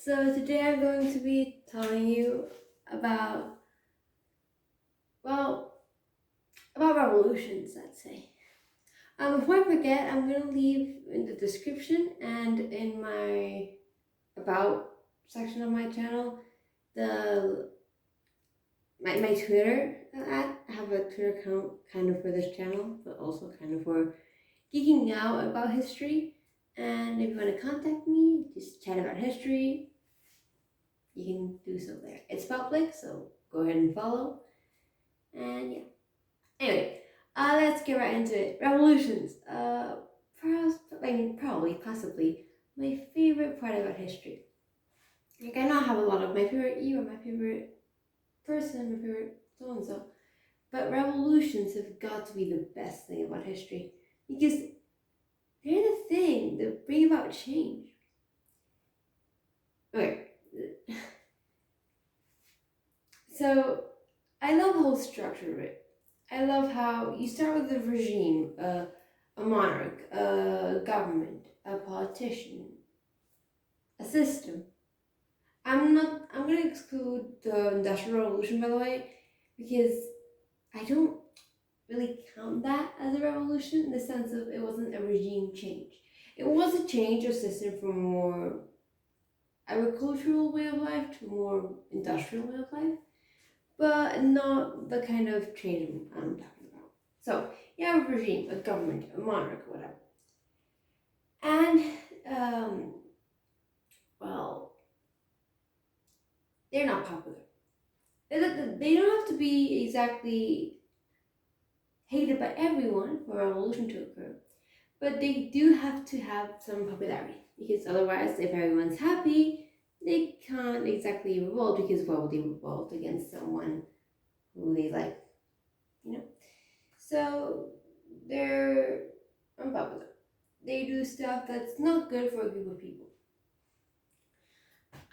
So today I'm going to be telling you about, well, about revolutions, let's say. Before I forget, I'm going to leave in the description and in my about section of my channel the my Twitter at. I have a Twitter account kind of for this channel, but also kind of for geeking out about history. And if you want to contact me, just chat about history, you can do so there. It's public, so go ahead and follow. And yeah. Anyway, let's get right into it. Revolutions. Probably, possibly, my favorite part about history. Like, I know I have a lot of my favorite era, my favorite person, my favorite so and so. But revolutions have got to be the best thing about history because they're the thing that bring about change. Okay. So, I love the whole structure of it. I love how you start with a regime, a monarch, a government, a politician, a system. I'm going to exclude the Industrial Revolution, by the way, because I don't really count that as a revolution in the sense of it wasn't a regime change. It was a change of system from a more agricultural way of life to a more industrial way of life, but not the kind of change I'm talking about. So, you have a regime, a government, a monarch, whatever. And, well, they're not popular. They don't have to be exactly hated by everyone for a revolution to occur, but they do have to have some popularity because otherwise, if everyone's happy, they can't exactly revolt because why would they revolt against someone who they like, you know? So they're unpopular. They do stuff that's not good for a group of people.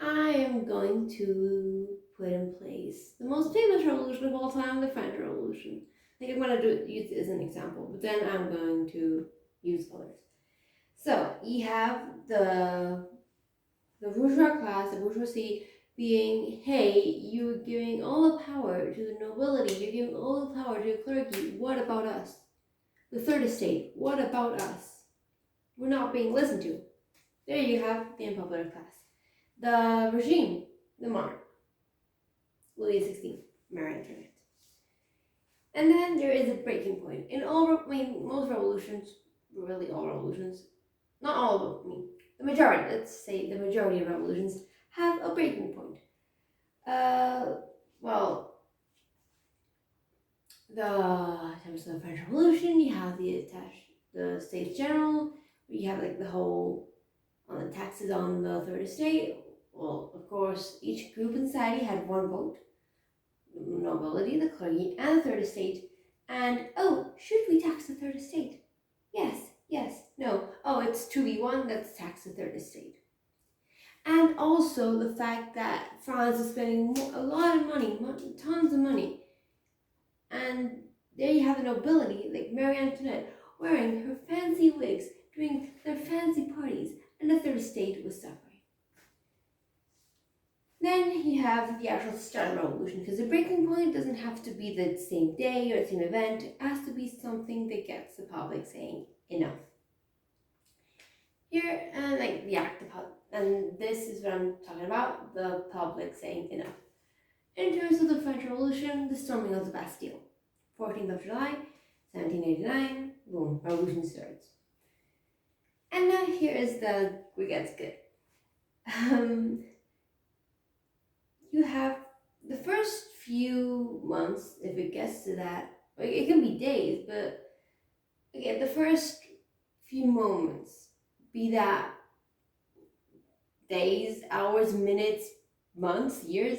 I am going to put in place the most famous revolution of all time, the French Revolution. I think I'm going to use it as an example, but then I'm going to use others. So you have the bourgeois class, the bourgeoisie, being, hey, you're giving all the power to the nobility, you're giving all the power to the clergy. What about us? The third estate, what about us? We're not being listened to. There you have the unpopular class. The regime, the monarch, Louis XVI, Marie Antoinette. And then there is a breaking point. In most revolutions, really all revolutions, not all of them, the majority, let's say the majority of revolutions have a breaking point. Well, in terms of the French Revolution, you have the States General, you have like the whole on the taxes on the third estate. Well, of course, each group in society had one vote. The nobility, the clergy, and the third estate. And, oh, should we tax the third estate? Yes, no. Oh, it's 2v1, let's tax the third estate. And also the fact that France is spending a lot of money, tons of money. And there you have the nobility, like Marie Antoinette, wearing her fancy wigs, doing their fancy parties, and the third estate was suffering. Then you have the actual start of the revolution, because the breaking point doesn't have to be the same day or the same event. It has to be something that gets the public saying enough. Here, like the act of public, and this is what I'm talking about, the public saying enough. In terms of the French Revolution, the storming of the Bastille, 14th of July, 1789, boom, revolution starts. And now here is where it gets good. You have the first few months, if it gets to that, like it can be days, but again, the first few moments, be that days, hours, minutes, months, years,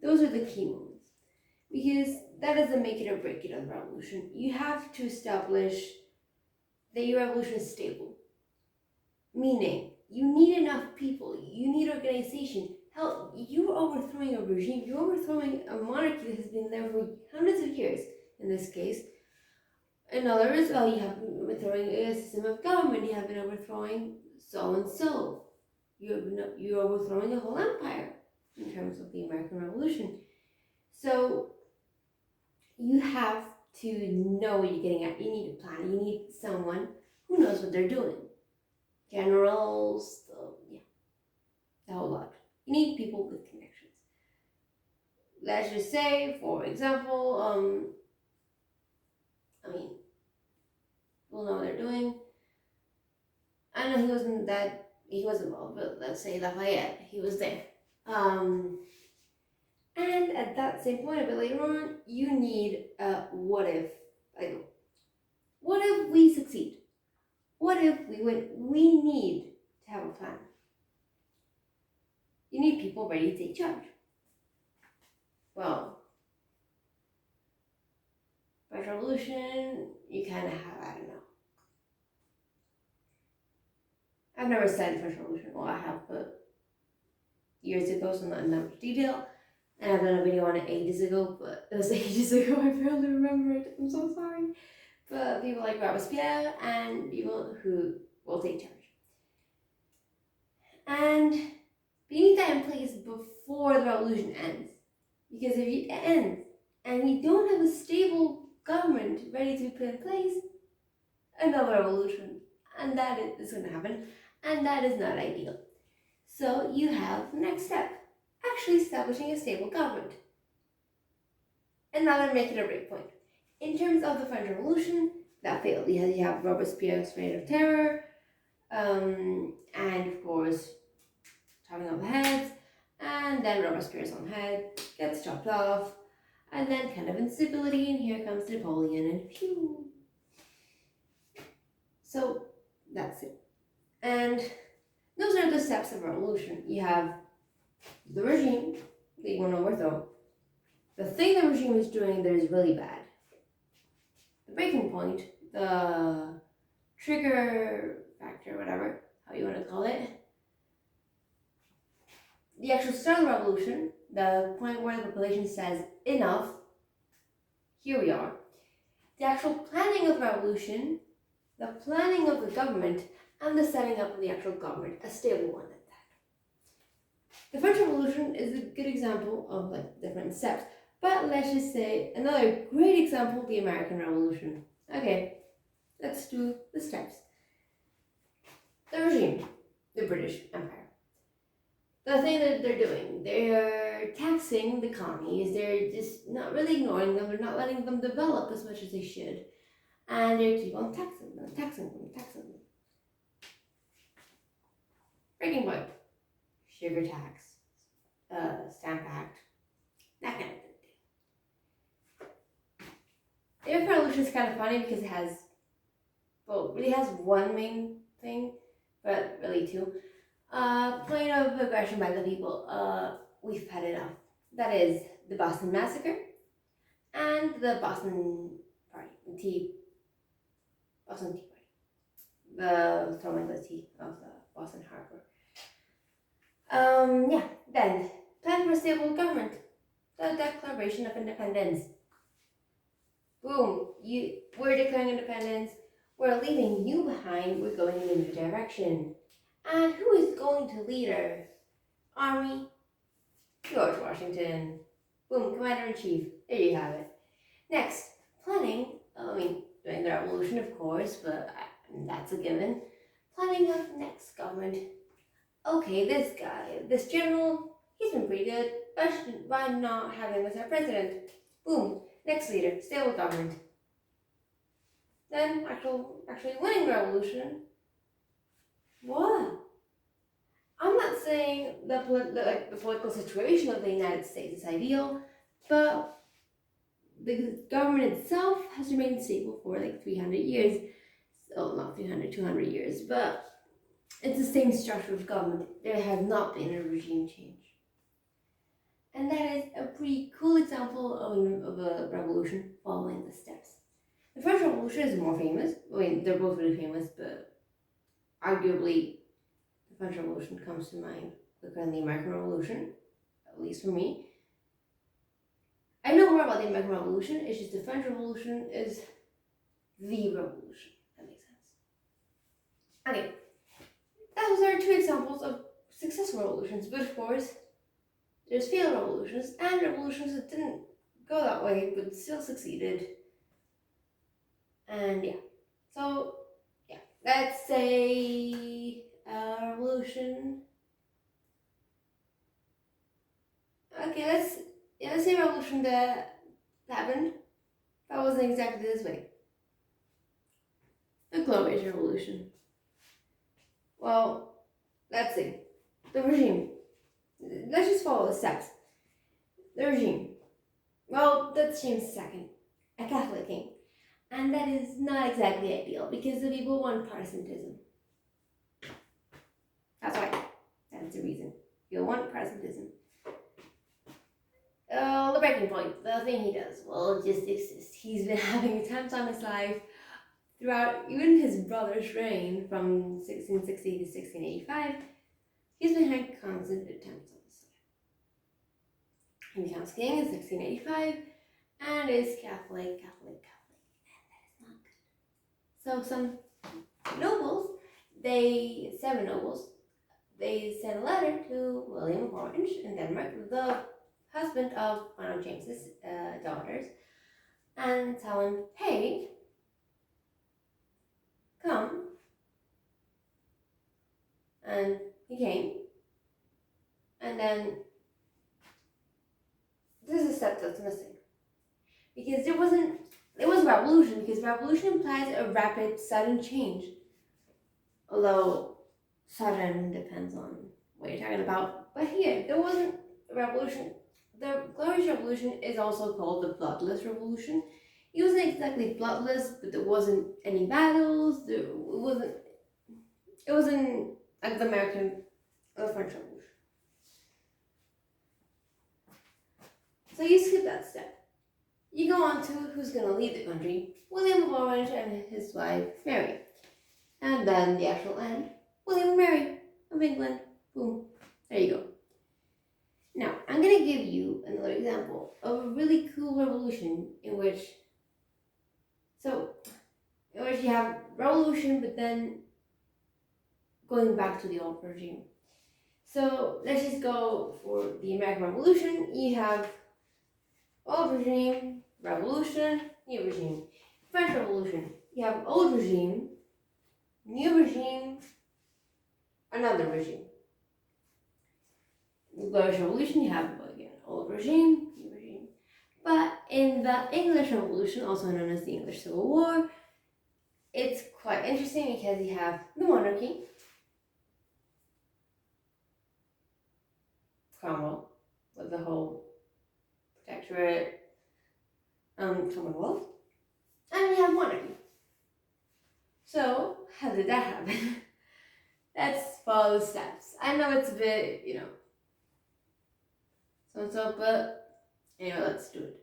those are the key moments. Because that doesn't make it or break it of the revolution. You have to establish that your revolution is stable. Meaning, you need enough people, you need organization. Hell, you're overthrowing a regime, you're overthrowing a monarchy that has been there for hundreds of years, in this case. In others, well, you have been overthrowing a system of government, you have been overthrowing so and so. you're overthrowing a whole empire in terms of the American Revolution. So you have to know what you're getting at. You need a plan. You need someone who knows what they're doing. Generals, the whole lot. You need people with connections. Let's just say, for example, people know what they're doing. I know he wasn't involved, but let's say Lafayette, he was there. And at that same point, a bit later on, you need a what if. What if we succeed? What if we win? We need to have a plan. You need people ready to take charge. Well, French Revolution, you kind of have, I don't know. I've never studied French Revolution. Well, I have, but years ago, so not in that much detail. And I've done a video on it ages ago, but it was ages ago. I barely remember it. I'm so sorry. But people like Robespierre and people who will take charge. And we need that in place before the revolution ends. Because if it ends and we don't have a stable government ready to be put in place, another revolution. And that is going to happen. And that is not ideal. So you have the next step. Actually establishing a stable government. And now they're making a break point. In terms of the French Revolution, that failed. You have Robespierre's Reign of Terror, and of course, chopping off the heads, and then Robespierre's own head gets chopped off, and then kind of instability, and here comes Napoleon, and phew. So that's it. And those are the steps of revolution. You have the regime that you want to overthrow. The thing the regime is doing that is really bad. The breaking point, the trigger factor, whatever, how you want to call it. The actual start of the revolution, the point where the population says, enough, here we are. The actual planning of the revolution, the planning of the government, and the setting up of the actual government, a stable one at that. The French Revolution is a good example of different steps. But let's just say another great example, the American Revolution. Okay, let's do the steps. The regime, the British Empire. The thing that they're doing, they're taxing the colonies, they're just not really ignoring them, they're not letting them develop as much as they should. And they keep on taxing them. Breaking point, sugar tax, Stamp Act, that kind of thing. The American Revolution is kind of funny because it really has one main thing, but really two. Point of aggression by the people. We've had enough. That is the Boston Massacre and the Boston Tea Party. The throwing the tea of the Boston Harbor. Then plan for a stable government. The Declaration of Independence. Boom, we're declaring independence, we're leaving you behind, we're going in a new direction. And who is going to lead our army? George Washington. Boom, Commander-in-Chief, there you have it. Next, planning, during the revolution of course, but that's a given. Planning of next government. Okay, this guy, this general, he's been pretty good, why not have him as our president? Boom. Next leader, stable government. Then actually winning the revolution. What? I'm not saying the political situation of the United States is ideal, but the government itself has remained stable for 300 years. So not 300, 200 years, but it's the same structure of government. There has not been a regime change. And that is a pretty cool example of a revolution following the steps. The French Revolution is more famous. They're both really famous, but arguably the French Revolution comes to mind quicker than the American Revolution, at least for me. I know more about the American Revolution, it's just the French Revolution is the revolution. That makes sense. Okay, those are two examples of successful revolutions, but of course, there's failed revolutions and revolutions that didn't go that way but still succeeded. And yeah, so yeah, let's say a revolution. Okay, let's say a revolution that happened that wasn't exactly this way. The Glorious Revolution. Well, let's see. The regime. Let's just follow the steps. The regime. Well, that's James II, a Catholic king. And that is not exactly ideal because the people want Protestantism. That's why. That's the reason. You'll want Protestantism. The breaking point, the thing he does, well, it just exists. He's been having attempts on his life throughout even his brother's reign from 1660 to 1685. He's been having constant attempts on his life. He becomes king in 1685 and is Catholic, and that is not good. So some nobles, 7 nobles, they sent a letter to William of Orange in Denmark, the husband of one of James's daughters, and tell him, hey, come. And he came. And then this is a step that's missing. Because it was a revolution, because revolution implies a rapid, sudden change. Although sudden depends on what you're talking about. But here, there wasn't a revolution. The Glorious Revolution is also called the Bloodless Revolution. It wasn't exactly bloodless, but there wasn't any battles. It wasn't like the American or the French Revolution. So you skip that step. You go on to who's going to lead the country, William of Orange and his wife, Mary. And then the actual end, William and Mary of England. Boom. There you go. Now, I'm going to give you another example of a really cool revolution in which you have revolution, but then going back to the old regime. So let's just go for the American Revolution. You have old regime, revolution, new regime. French Revolution, you have old regime, new regime, another regime. The Glorious Revolution, you have again old regime, new regime. But in the English Revolution, also known as the English Civil War, it's quite interesting because you have the monarchy, Cromwell, with the whole protectorate, Commonwealth, and you have monarchy. So, how did that happen? Let's follow the steps. I know it's a bit, so, but anyway, let's do it.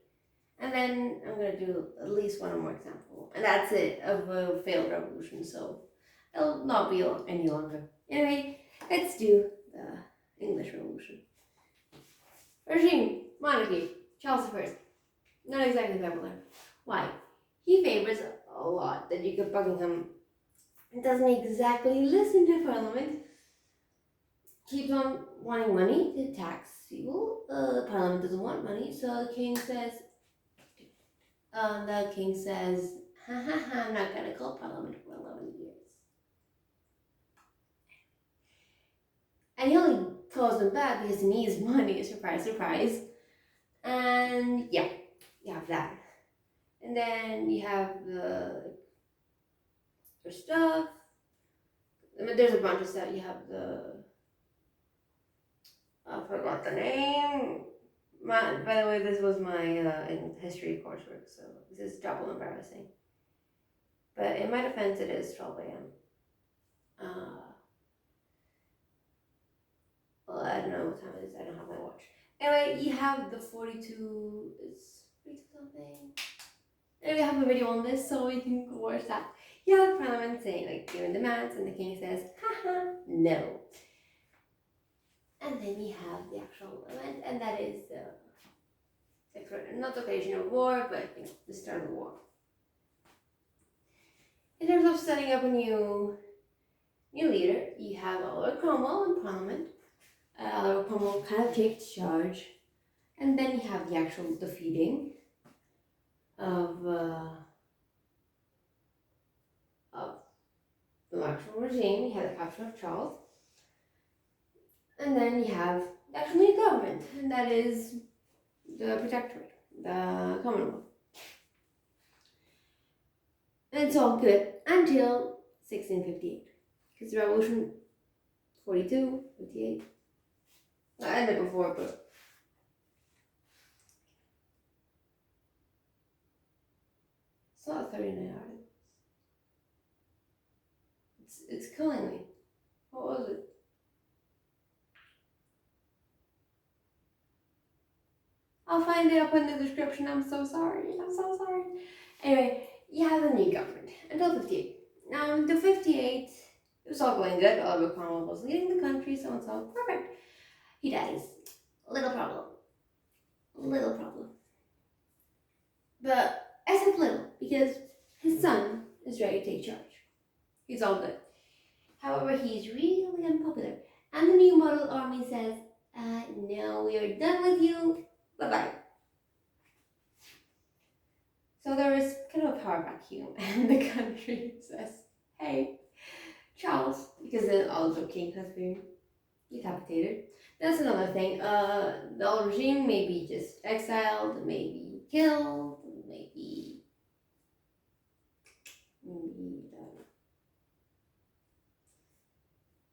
And then I'm going to do at least one more example. And that's it, of a failed revolution, so it'll not be any longer. Anyway, let's do the English Revolution. Regime, monarchy, Charles I. Not exactly popular. Why? He favors a lot the Duke of Buckingham. Doesn't exactly listen to Parliament. Keeps on wanting money to tax people. Parliament doesn't want money, so the king says, ha ha, I'm not gonna call Parliament for 11 years. And he only calls them back because he needs money, surprise, surprise. And yeah, you have that. And then you have the stuff. I mean, there's a bunch of stuff. You have I forgot the name. By the way, this was my in history coursework, so this is double embarrassing. But in my defense, it is 12 a.m. Well, I don't know what time it is. I don't have my watch. Anyway, you have the 42. It's 42 something. Anyway, I have a video on this, so you can go watch that. You have the Parliament saying, like, giving demands, and the king says, haha, no. And then you have the actual event, and that is not the occasion of war, but the start of the war. In terms of setting up a new leader, you have Oliver Cromwell in Parliament, Cromwell kind of takes charge, and then you have the actual defeating of the actual regime. You have the capture of Charles, and then you have the actual new government, and that is the Protectorate, the Commonwealth. And it's all good until 1658, because the Revolution 42, 58. I ended before, but it's not 39 articles. It's killing me. What was it? I'll find it up in the description. I'm so sorry. Anyway, you have a new government until 58. Now, until 58, it was all going good. Oliver Cromwell was leading the country, so and so. Perfect. He dies. Little problem. But except little, because his son is ready to take charge. He's all good. However, he's really unpopular. And the new model army says, no, we are done with you. Bye-bye. So there is kind of a power vacuum, and the country says, hey, Charles, because the old king has been decapitated. That's another thing. The old regime may be just exiled, maybe killed, maybe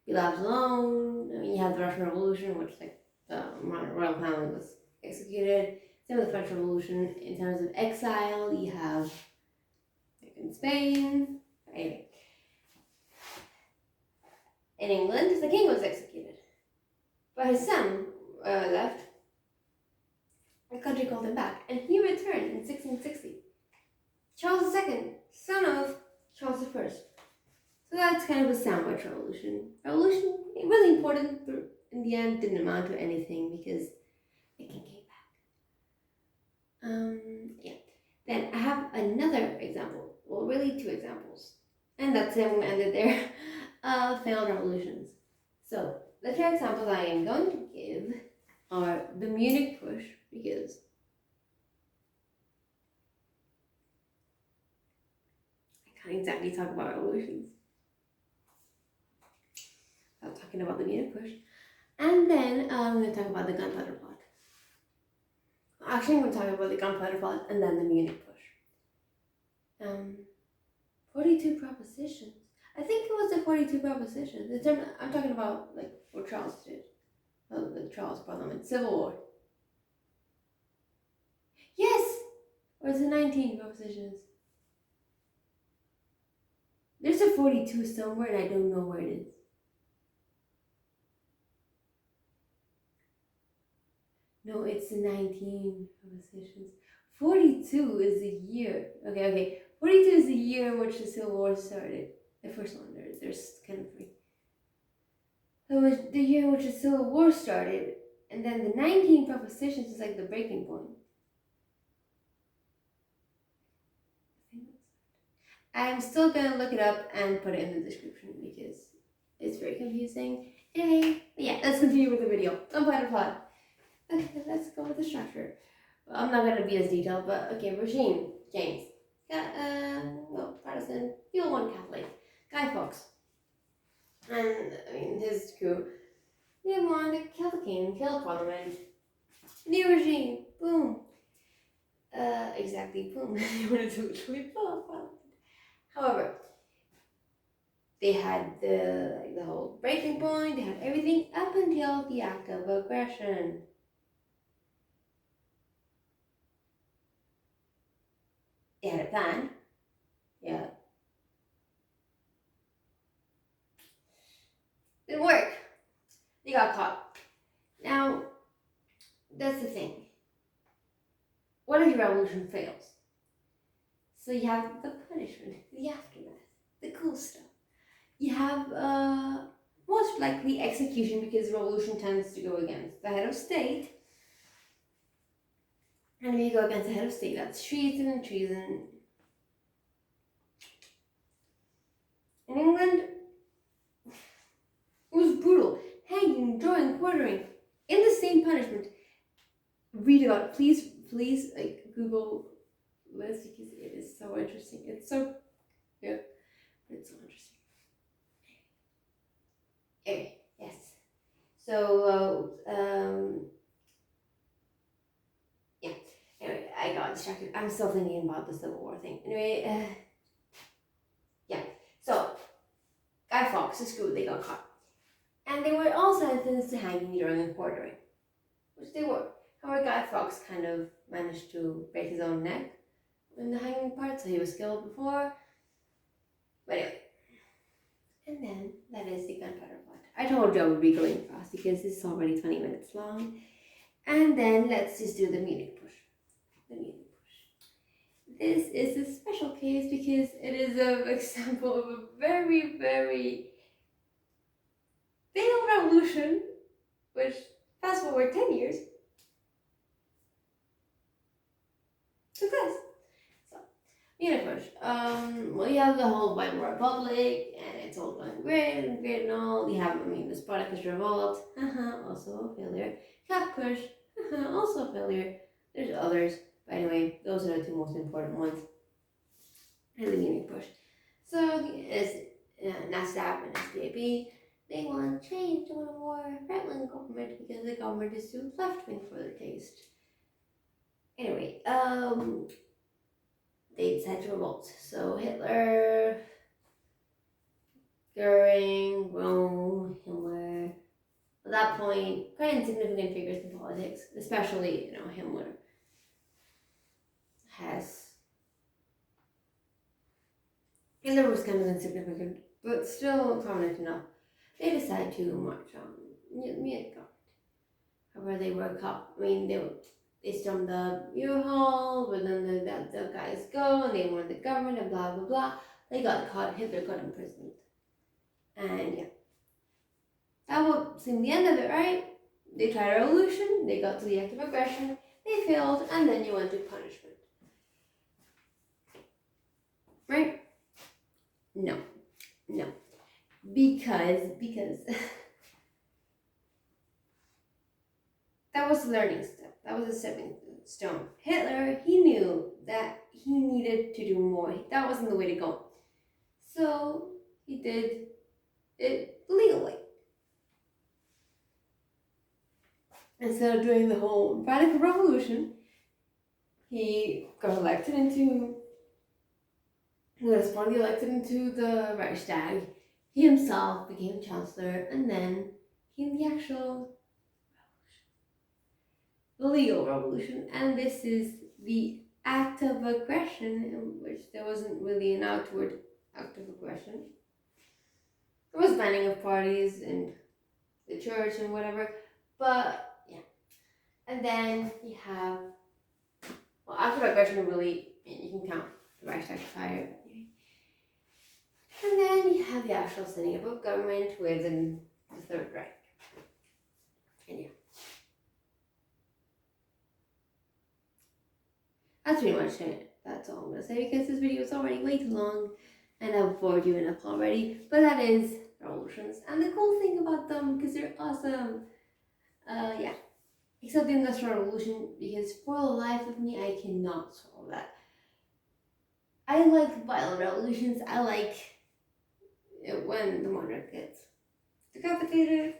be left alone. I mean, you have the Russian Revolution, which like the royal family was executed. Same with the French Revolution. In terms of exile, you have like in Spain. Anyway, in England, the king was executed, but his son left. The country called him back, and he returned in 1660. Charles II, son of Charles I. So that's kind of a sandwich revolution. Revolution, really important, but in the end didn't amount to anything because the king came back. Yeah. Then I have another example. Well, really two examples. And that's it, we'll end it there. Failed revolutions. So the two examples I am going to give are the Munich push, because I can't exactly talk about revolutions. I'm talking about the Munich push. And then I'm going to talk about the gunpowder plot. Actually, I'm going to talk about the gunpowder plot and then the Munich push. 42 propositions. I think it was the 42 propositions. The term I'm talking about, like what Charles did. The Charles Parliament, Civil War. Yes! Or is it 19 propositions? There's a 42 somewhere and I don't know where it is. No, it's 19 propositions. 42 is the year. Okay. 42 is the year in which the Civil War started. The first one, there's kind of three. So it was the year in which the Civil War started, and then the 19 propositions is like the breaking point. I'm still gonna look it up and put it in the description because it's very confusing. Anyway, yeah, let's continue with the video. Gunpowder plot. Okay, let's go with the structure. Well, I'm not gonna be as detailed, but okay, regime, James. Protestant, Fuel One Catholic, Guy Fawkes. And, I mean, his crew. They wanted to kill the king, kill the parliament. New regime, boom. Exactly, boom. They wanted to literally kill the parliament. However, they had the whole breaking point, they had everything up until the act of aggression. They had a plan. Yeah. Didn't work. They got caught. Now, that's the thing. What if your revolution fails? So you have the punishment, the aftermath, the cool stuff. You have most likely execution, because revolution tends to go against the head of state. And if you go against the head of state, that's treason. In England, it was brutal. hanging, drawing, quartering in the same punishment. Read about it. Please, like, Google this because it is so interesting. It's so, yeah, it's so interesting. Anyway, yes. So, yeah. Anyway, I got distracted. I'm still thinking about the Civil War thing. Anyway, yeah. So, Guy Fawkes, the screw, they got caught. And they were all sentenced to hanging, drawing, and quartering, which they were. However, Guy Fawkes kind of managed to break his own neck in the hanging part, so he was killed before. But anyway. And then, that is the gunpowder plot. I told you I would be going fast because this is already 20 minutes long. And then, let's just do the Munich push. The Munich push. This is a special case because it is an example of a very, very failed revolution, which, fast forward 10 years, success. So, Munich push. Well, you have the whole Weimar Republic, and it's all going great and all. You have, the Spartacus Revolt, also a failure. Cap push, also a failure. There's others, but anyway, those are the two most important ones. And the Munich push. So, as NASDAQ and SDAP, they want change, they want a more right-wing government because the government is too left-wing for their taste. Anyway, they decided to revolt. So Hitler, Goering, Rome, Himmler. At that point, quite insignificant figures in politics, especially, Himmler. Hitler was kind of insignificant, but still prominent enough. They decided to march on Munich government. However, they were caught. They stormed the U-Haul, but then the guys go and they wanted the government and blah blah blah. They got caught. Hitler got imprisoned, and yeah, that would seem the end of it, right? They tried a revolution. They got to the act of aggression. They failed, and then you went to punishment, right? No, because that was a learning step. That was a stepping stone. Hitler, he knew that he needed to do more. That wasn't the way to go. So he did it legally. Instead of doing the whole radical revolution, he got elected into, was partly elected into the Reichstag. He himself became chancellor, and then came the actual the legal revolution. And this is the act of aggression, in which there wasn't really an outward act of aggression. There was banning of parties and the church and whatever, but yeah. And then you have, well, acts of aggression really, you can count the Reichstag fire. And then you have the actual setting up of government within the Third Reich. And yeah. That's pretty much it. That's all I'm going to say because this video is already way too long and I've bored you enough already. But that is revolutions. And the cool thing about them, because they're awesome. Yeah. Except the Industrial Revolution, because for the life of me, I cannot solve that. I like violent revolutions. I like it when the monarch gets decapitated,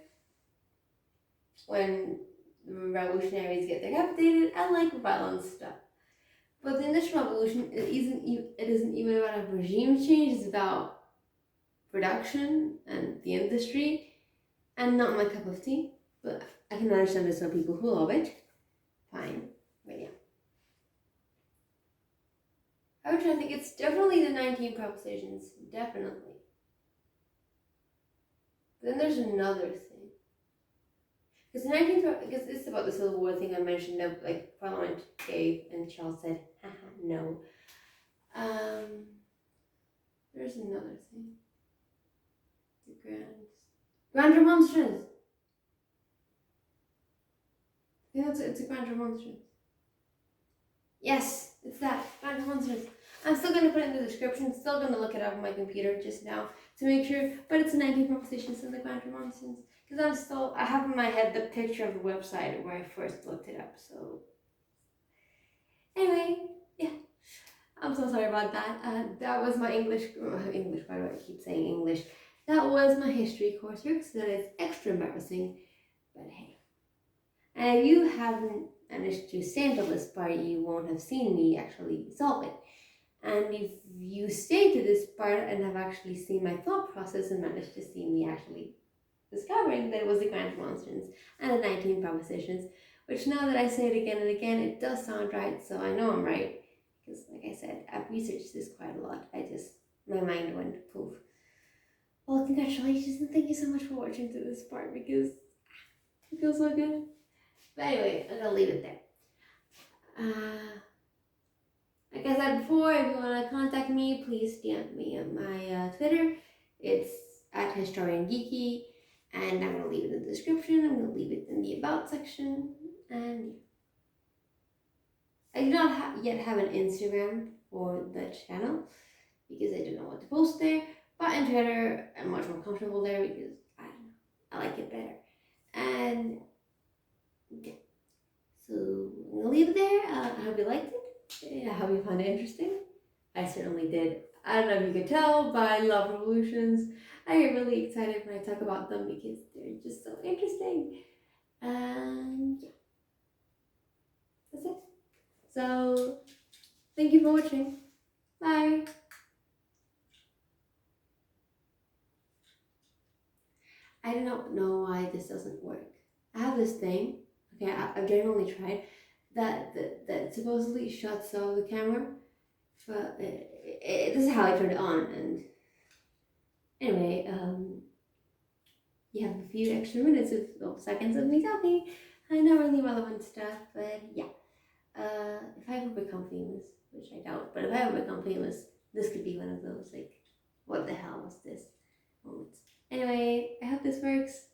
when the revolutionaries get decapitated. I like violent stuff. But the Industrial Revolution, it isn't even about a regime change. It's about production and the industry, and not my cup of tea. But I can understand there's some people who love it. Fine, but yeah. I think it's definitely the 19 propositions, definitely. But then there's another thing. Because it's about the Civil War thing I mentioned of like Parliament gave and Charles said, haha, no. There's another thing. The Grand Remonstrance. Yeah, it's a Grand Remonstrance. Yes, it's that, Grand Remonstrance. I'm still going to put it in the description, still going to look it up on my computer just now to make sure, but it's 19 propositions in the Grand Remonstrance. Because I have in my head the picture of the website where I first looked it up, so. Anyway, yeah, I'm so sorry about that. That was my English, why do I keep saying English? That was my history coursework, so that is extra embarrassing, but hey. And if you haven't managed to sample this part, you won't have seen me actually solve it. And if you stay to this part and have actually seen my thought process and managed to see me actually discovering that it was the Grand Remonstrance and the 19 propositions, which now that I say it again and again, it does sound right, so I know I'm right. Because like I said, I've researched this quite a lot. My mind went poof. Well, congratulations and thank you so much for watching to this part because it feels so good. But anyway, I'm gonna leave it there. Like I said before, if you want to contact me, please DM me on my Twitter. It's at historiangeeky, and I'm gonna leave it in the description. I'm gonna leave it in the about section, and I do not yet have an Instagram for the channel because I don't know what to post there. But on Twitter, I'm much more comfortable there because I don't know, I like it better. And yeah, so I'm gonna leave it there. I hope you liked it. I hope you found it interesting. I certainly did. I don't know if you could tell, but I love revolutions. I get really excited when I talk about them because they're just so interesting. And yeah, that's it. So, thank you for watching. Bye. I don't know why this doesn't work. I have this thing, okay, I've genuinely tried, that supposedly shuts off the camera, but this is how I turned it on, and anyway, you have a few extra minutes seconds of me talking. I not really relevant stuff, but yeah. If I ever become famous, which I doubt, but if I ever become famous, this could be one of those, like, what the hell was this moments. Anyway, I hope this works.